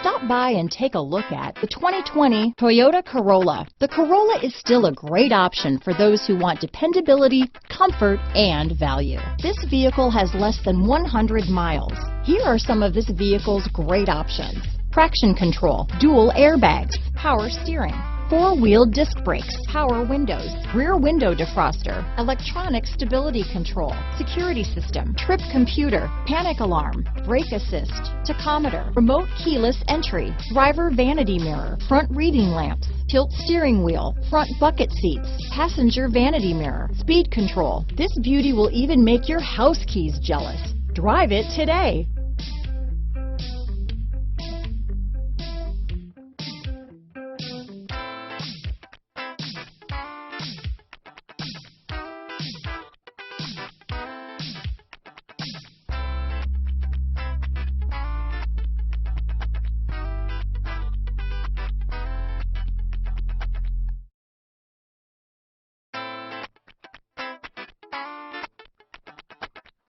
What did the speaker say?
Stop by and take a look at the 2020 Toyota Corolla. The Corolla is still a great option for those who want dependability, comfort, and value. This vehicle has less than 100 miles. Here are some of this vehicle's great options: traction control, dual airbags, power steering, four-wheel disc brakes, power windows, rear window defroster, electronic stability control, security system, trip computer, panic alarm, brake assist, tachometer, remote keyless entry, driver vanity mirror, front reading lamps, tilt steering wheel, front bucket seats, passenger vanity mirror, speed control. This beauty will even make your house keys jealous. Drive it today.